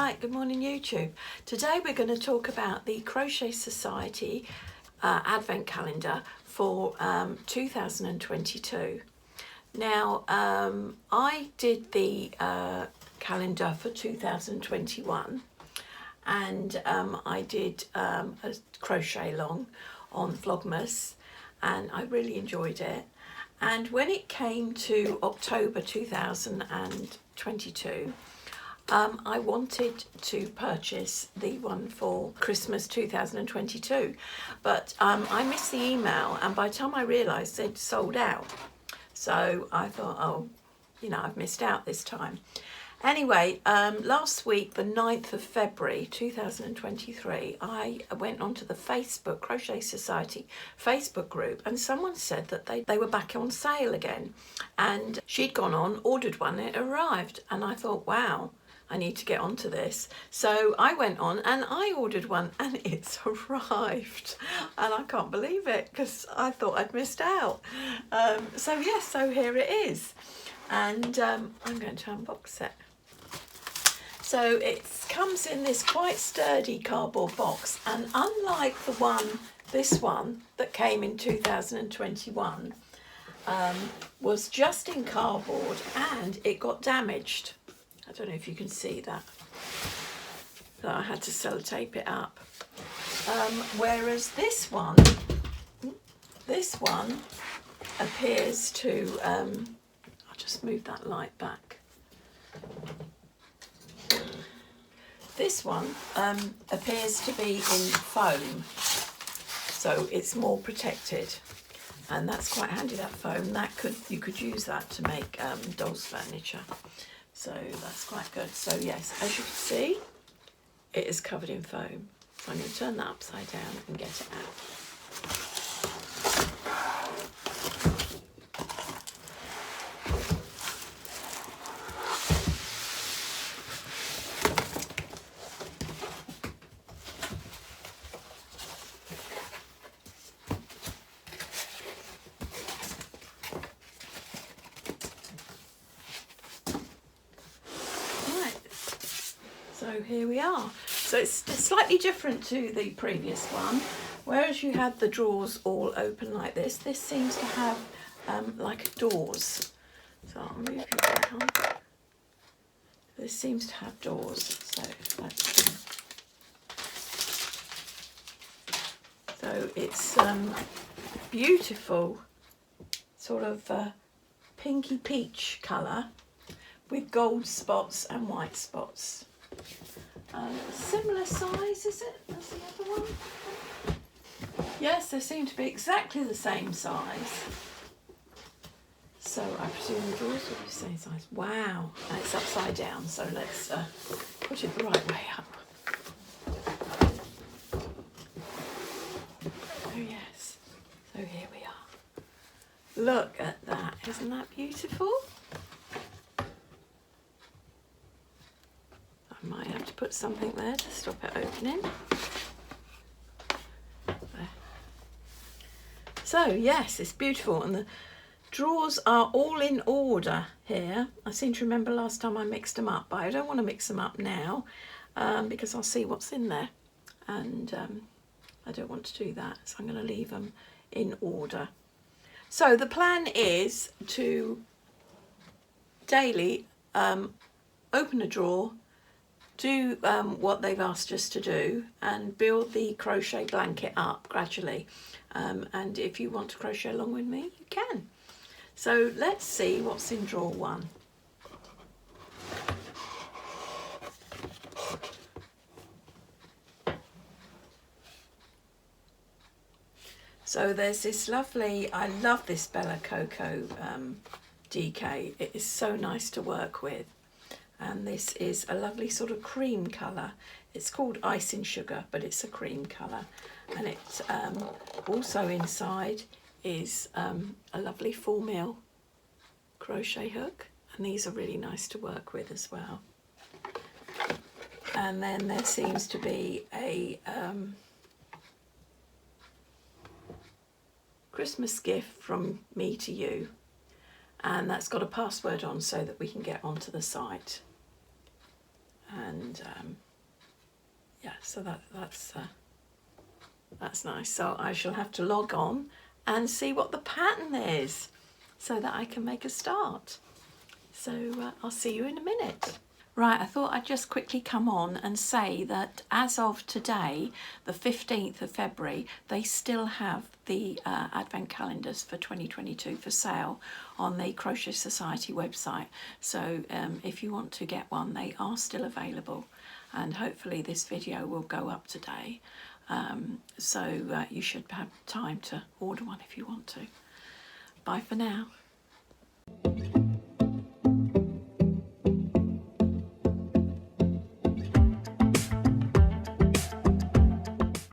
Right, good morning YouTube. Today we're going to talk about the Crochet Society Advent Calendar for 2022. Now, I did the calendar for 2021 and I did a crochet along on Vlogmas and I really enjoyed it. And when it came to October 2022, I wanted to purchase the one for Christmas 2022, but I missed the email, and by the time I realised they'd sold out, so I thought, oh, you know, I've missed out this time. Anyway, last week, the 9th of February 2023, I went onto the Facebook Crochet Society Facebook group, and someone said that they were back on sale again, and she'd gone on, ordered one, it arrived, and I thought, wow, I need to get onto this. So I went on and I ordered one and it's arrived, and I can't believe it because I thought I'd missed out. So yes, so here it is, and I'm going to unbox it. So it comes in this quite sturdy cardboard box, and unlike this one that came in 2021, was just in cardboard and it got damaged. I don't know if you can see that. So I had to sellotape it up. Whereas this one appears to, I'll just move that light back. This one appears to be in foam, so it's more protected, and that's quite handy, that foam. You could use that to make dolls' furniture. So that's quite good. So yes, as you can see, it is covered in foam. So I'm going to turn that upside down and get it out. So here we are. So it's slightly different to the previous one. Whereas you had the drawers all open like this seems to have like doors. So I'll move you down. This seems to have doors. So it's beautiful, sort of pinky peach colour with gold spots and white spots. Similar size, is it, as the other one? Yes, they seem to be exactly the same size. So I presume the drawers will be the same size. Wow, and it's upside down, so let's put it the right way up. Oh yes, so here we are. Look at that, isn't that beautiful? Might have to put something there to stop it opening. There. So yes, it's beautiful, and the drawers are all in order here. I seem to remember last time I mixed them up, but I don't want to mix them up now because I'll see what's in there, and I don't want to do that, so I'm going to leave them in order. So the plan is to daily open a drawer, do what they've asked us to do, and build the crochet blanket up gradually. And if you want to crochet along with me, you can. So let's see what's in drawer one. So there's this lovely, I love this Bella Coco DK. It is so nice to work with. And this is a lovely sort of cream colour. It's called Icing Sugar, but it's a cream colour. And it's also inside is a lovely 4mm crochet hook. And these are really nice to work with as well. And then there seems to be a Christmas gift from me to you. And that's got a password on so that we can get onto the site. and yeah, so that's nice. So I shall have to log on and see what the pattern is so that I can make a start. So I'll see you in a minute. Right, I thought I'd just quickly come on and say that as of today, the 15th of February, they still have the advent calendars for 2022 for sale on the Crochet Society website. So if you want to get one, they are still available, and hopefully this video will go up today. So you should have time to order one if you want to. Bye for now.